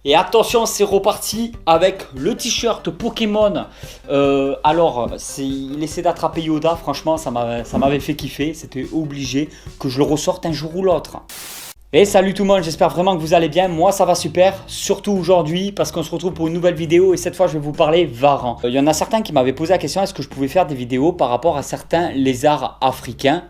Et attention, c'est reparti avec le t-shirt Pokémon. Il essaie d'attraper Yoda. Franchement, ça m'avait fait kiffer. C'était obligé que je le ressorte un jour ou l'autre. Et salut tout le monde, j'espère vraiment que vous allez bien. Moi ça va super, surtout aujourd'hui parce qu'on se retrouve pour une nouvelle vidéo et cette fois je vais vous parler varans. Il y en a certains qui m'avaient posé la question, est-ce que je pouvais faire des vidéos par rapport à certains lézards africains?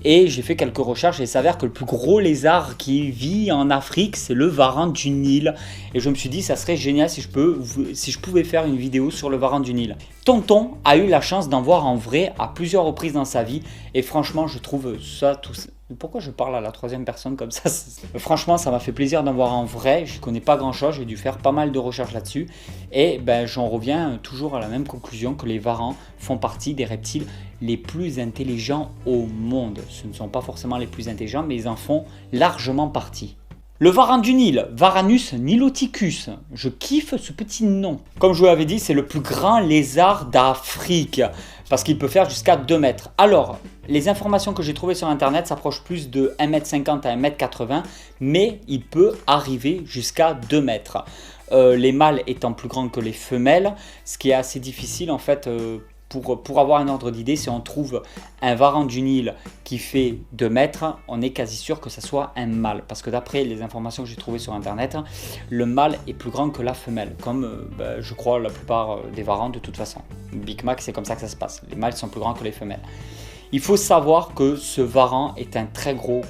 Et j'ai fait quelques recherches et il s'avère que le plus gros lézard qui vit en Afrique, c'est le varan du Nil. Et je me suis dit, ça serait génial si je pouvais faire une vidéo sur le varan du Nil. Tonton a eu la chance d'en voir en vrai à plusieurs reprises dans sa vie. Et franchement, je trouve ça tout... Pourquoi je parle à la troisième personne comme ça? Franchement, ça m'a fait plaisir d'en voir en vrai. Je ne connais pas grand chose, j'ai dû faire pas mal de recherches là-dessus. Et j'en reviens toujours à la même conclusion que les varans font partie des reptiles les plus intelligents au monde. Ce ne sont pas forcément les plus intelligents, mais ils en font largement partie. Le varan du Nil, Varanus niloticus, je kiffe ce petit nom. Comme je vous l'avais dit, c'est le plus grand lézard d'Afrique, parce qu'il peut faire jusqu'à 2 mètres. Alors, les informations que j'ai trouvées sur internet s'approchent plus de 1,50 m à 1,80 m, mais il peut arriver jusqu'à 2 mètres. Les mâles étant plus grands que les femelles, ce qui est assez difficile en fait. Pour avoir un ordre d'idée, si on trouve un varan du Nil qui fait 2 mètres, on est quasi sûr que ce soit un mâle. Parce que d'après les informations que j'ai trouvées sur internet, le mâle est plus grand que la femelle. Comme je crois la plupart des varans de toute façon. Big Mac, c'est comme ça que ça se passe. Les mâles sont plus grands que les femelles. Il faut savoir que ce varan est un très gros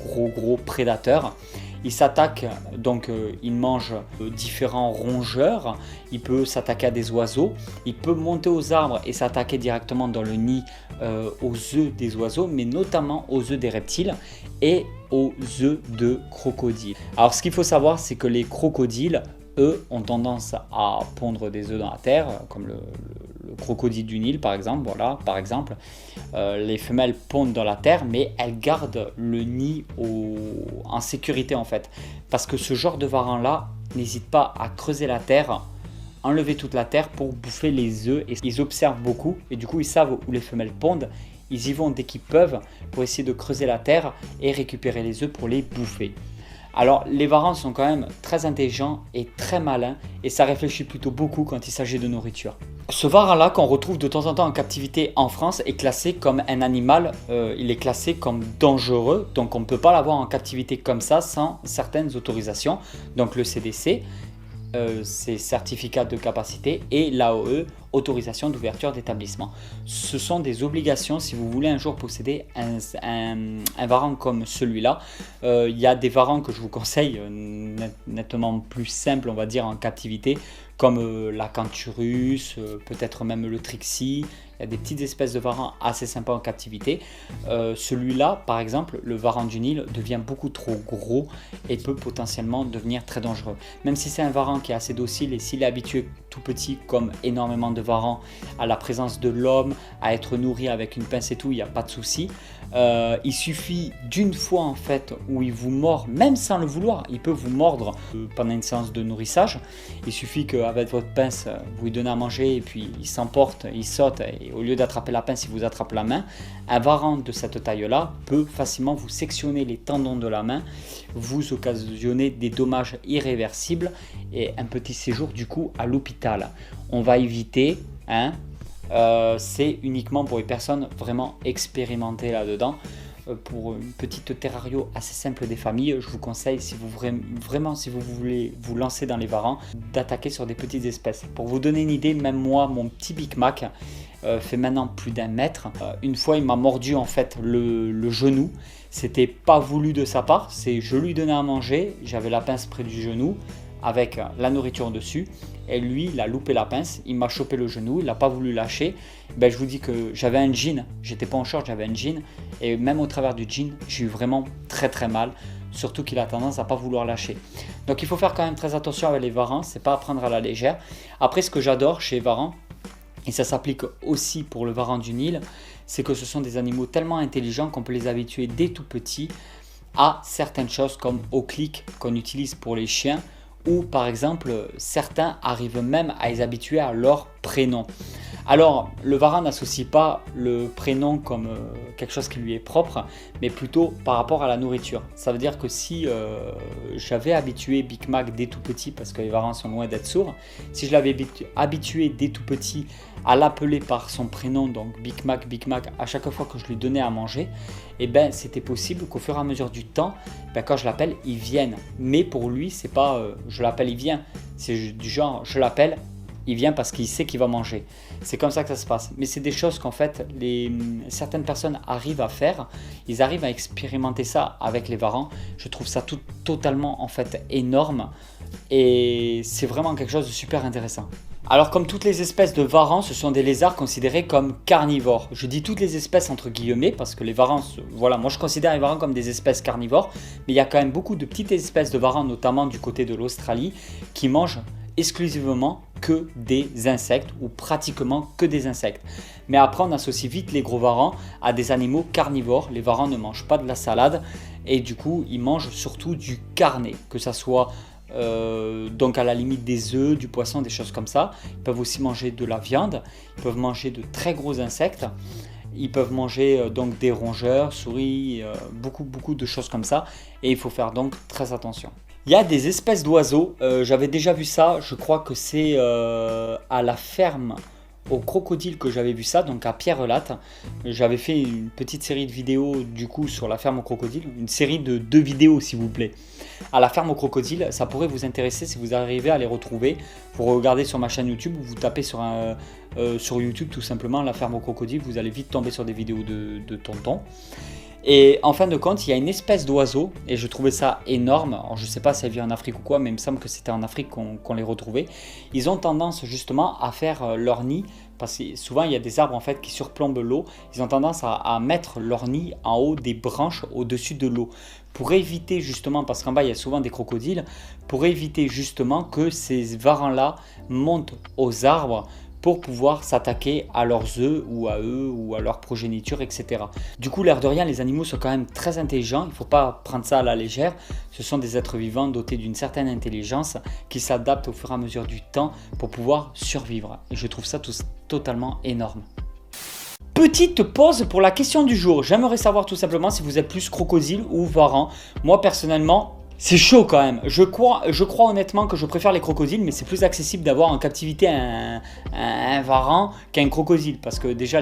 prédateur. Il s'attaque, donc il mange différents rongeurs, il peut s'attaquer à des oiseaux, il peut monter aux arbres et s'attaquer directement dans le nid aux œufs des oiseaux, mais notamment aux œufs des reptiles et aux œufs de crocodiles. Alors ce qu'il faut savoir, c'est que les crocodiles, eux, ont tendance à pondre des œufs dans la terre, comme le crocodile du Nil par exemple. Voilà, par exemple, les femelles pondent dans la terre, mais elles gardent le nid en sécurité en fait. Parce que ce genre de varan là n'hésite pas à creuser la terre, enlever toute la terre pour bouffer les œufs. Et ils observent beaucoup et du coup ils savent où les femelles pondent. Ils y vont dès qu'ils peuvent pour essayer de creuser la terre et récupérer les œufs pour les bouffer. Alors les varans sont quand même très intelligents et très malins et ça réfléchit plutôt beaucoup quand il s'agit de nourriture. Ce varan-là qu'on retrouve de temps en temps en captivité en France est classé comme un animal, il est classé comme dangereux, donc on ne peut pas l'avoir en captivité comme ça sans certaines autorisations. Donc le CDC, c'est certificat de capacité, et l'AOE, autorisation d'ouverture d'établissement. Ce sont des obligations si vous voulez un jour posséder un varan comme celui-là. Il y a des varans que je vous conseille nettement plus simples, on va dire, en captivité, comme l'Acanthurus, peut-être même le Trixie. Il y a des petites espèces de varans assez sympas en captivité. Celui-là, par exemple, le varan du Nil, devient beaucoup trop gros et peut potentiellement devenir très dangereux. Même si c'est un varan qui est assez docile et s'il est habitué tout petit, comme énormément de varans, à la présence de l'homme, à être nourri avec une pince et tout, il n'y a pas de souci. Il suffit d'une fois en fait où il vous mord, même sans le vouloir, il peut vous mordre pendant une séance de nourrissage. Il suffit qu'avec votre pince, vous lui donnez à manger et puis il s'emporte, il saute et au lieu d'attraper la pince, il vous attrape la main. Un varan de cette taille-là peut facilement vous sectionner les tendons de la main, vous occasionner des dommages irréversibles et un petit séjour du coup à l'hôpital. On va éviter, c'est uniquement pour les personnes vraiment expérimentées là-dedans. Pour une petite terrario assez simple des familles, je vous conseille, si vous voulez vous lancer dans les varans, d'attaquer sur des petites espèces. Pour vous donner une idée, même moi, mon petit Big Mac fait maintenant plus d'1 mètre. Une fois, il m'a mordu en fait le genou. C'était pas voulu de sa part, je lui donnais à manger, j'avais la pince près du genou avec la nourriture dessus, et lui il a loupé la pince, il m'a chopé le genou, il n'a pas voulu lâcher. Je vous dis que j'avais un jean, j'étais pas en short, j'avais un jean, et même au travers du jean j'ai eu vraiment très mal, surtout qu'il a tendance à pas vouloir lâcher. Donc il faut faire quand même très attention avec les varans, c'est pas à prendre à la légère. Après, ce que j'adore chez les varans, et ça s'applique aussi pour le varan du Nil, c'est que ce sont des animaux tellement intelligents qu'on peut les habituer dès tout petit à certaines choses comme au clic qu'on utilise pour les chiens, ou par exemple certains arrivent même à les habituer à leur prénom. Alors, le varan n'associe pas le prénom comme quelque chose qui lui est propre, mais plutôt par rapport à la nourriture. Ça veut dire que si j'avais habitué Big Mac dès tout petit, parce que les varans sont loin d'être sourds, si je l'avais habitué dès tout petit à l'appeler par son prénom, donc Big Mac, à chaque fois que je lui donnais à manger, et ben c'était possible qu'au fur et à mesure du temps, ben, quand je l'appelle, il vienne. Mais pour lui, c'est pas je l'appelle, il vient. C'est du genre, je l'appelle, il vient parce qu'il sait qu'il va manger. C'est comme ça que ça se passe. Mais c'est des choses qu'en fait, certaines personnes arrivent à faire. Ils arrivent à expérimenter ça avec les varans. Je trouve ça totalement en fait énorme. Et c'est vraiment quelque chose de super intéressant. Alors comme toutes les espèces de varans, ce sont des lézards considérés comme carnivores. Je dis toutes les espèces entre guillemets parce que les varans, voilà, moi je considère les varans comme des espèces carnivores. Mais il y a quand même beaucoup de petites espèces de varans, notamment du côté de l'Australie, qui mangent exclusivement que des insectes ou pratiquement que des insectes. Mais après on associe vite les gros varans à des animaux carnivores. Les varans ne mangent pas de la salade et du coup ils mangent surtout du carné, que ça soit donc à la limite des œufs, du poisson, des choses comme ça. Ils peuvent aussi manger de la viande, ils peuvent manger de très gros insectes, ils peuvent manger donc des rongeurs, souris, beaucoup de choses comme ça et il faut faire donc très attention. Il y a des espèces d'oiseaux, j'avais déjà vu ça, je crois que c'est à la ferme au crocodile que j'avais vu ça, donc à Pierrelatte. J'avais fait une petite série de vidéos du coup sur la ferme au crocodile, une série de 2 vidéos s'il vous plaît. À la ferme au crocodile, ça pourrait vous intéresser si vous arrivez à les retrouver. Vous regardez sur ma chaîne YouTube, vous tapez sur YouTube tout simplement la ferme au crocodile, vous allez vite tomber sur des vidéos de tonton. Et en fin de compte, il y a une espèce d'oiseau, et je trouvais ça énorme. Alors, je ne sais pas si elle vit en Afrique ou quoi, mais il me semble que c'était en Afrique qu'on les retrouvait. Ils ont tendance justement à faire leur nid, parce que souvent il y a des arbres en fait qui surplombent l'eau. Ils ont tendance à mettre leur nid en haut des branches au-dessus de l'eau. Pour éviter justement, parce qu'en bas il y a souvent des crocodiles, pour éviter justement que ces varans-là montent aux arbres, pour pouvoir s'attaquer à leurs œufs ou à eux ou à leur progéniture, etc. Du coup, l'air de rien, les animaux sont quand même très intelligents, il ne faut pas prendre ça à la légère. Ce sont des êtres vivants dotés d'une certaine intelligence qui s'adaptent au fur et à mesure du temps pour pouvoir survivre. Et je trouve ça totalement énorme. Petite pause pour la question du jour. J'aimerais savoir tout simplement si vous êtes plus crocodile ou varan. Moi personnellement, c'est chaud quand même. Je crois honnêtement que je préfère les crocodiles, mais c'est plus accessible d'avoir en captivité un varan qu'un crocodile. Parce que déjà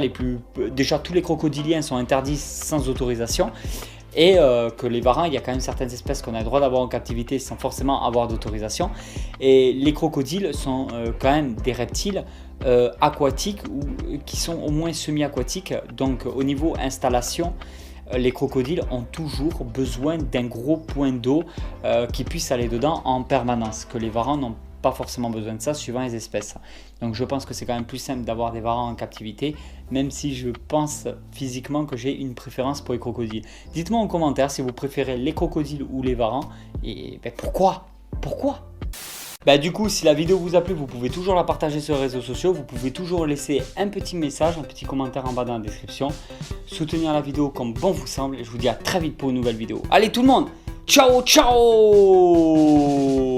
tous les crocodiliens sont interdits sans autorisation. Et que les varans, il y a quand même certaines espèces qu'on a le droit d'avoir en captivité sans forcément avoir d'autorisation. Et les crocodiles sont quand même des reptiles aquatiques ou qui sont au moins semi-aquatiques. Donc au niveau installation, les crocodiles ont toujours besoin d'un gros point d'eau qui puisse aller dedans en permanence, que les varans n'ont pas forcément besoin de ça suivant les espèces. Donc je pense que c'est quand même plus simple d'avoir des varans en captivité, même si je pense physiquement que j'ai une préférence pour les crocodiles. Dites-moi en commentaire si vous préférez les crocodiles ou les varans, et ben pourquoi du coup, si la vidéo vous a plu, vous pouvez toujours la partager sur les réseaux sociaux. Vous pouvez toujours laisser un petit message, un petit commentaire en bas dans la description. Soutenir la vidéo comme bon vous semble. Et je vous dis à très vite pour une nouvelle vidéo. Allez tout le monde, ciao ciao!